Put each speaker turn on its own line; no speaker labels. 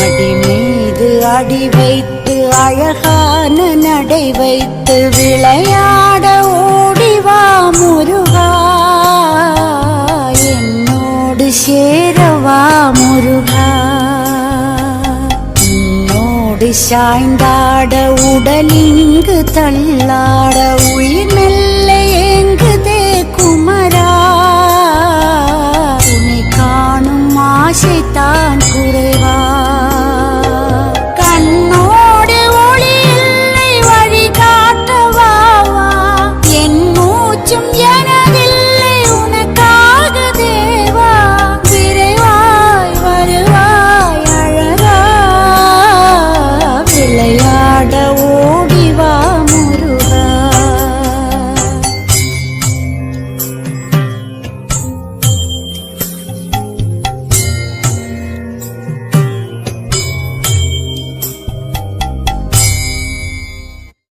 மடி மீது அடி வைத்து அழகான நடை வைத்து விளையாட ஓடிவா முருகா, என்னோடு சேரவா முருகா. உன்னோடு சாய்ந்தாட உடலிங்கு தள்ளாட உயிர் மெல்ல ஏங்குதே குமரா, உன்னை காணும் ஆசைத்தான் குறை.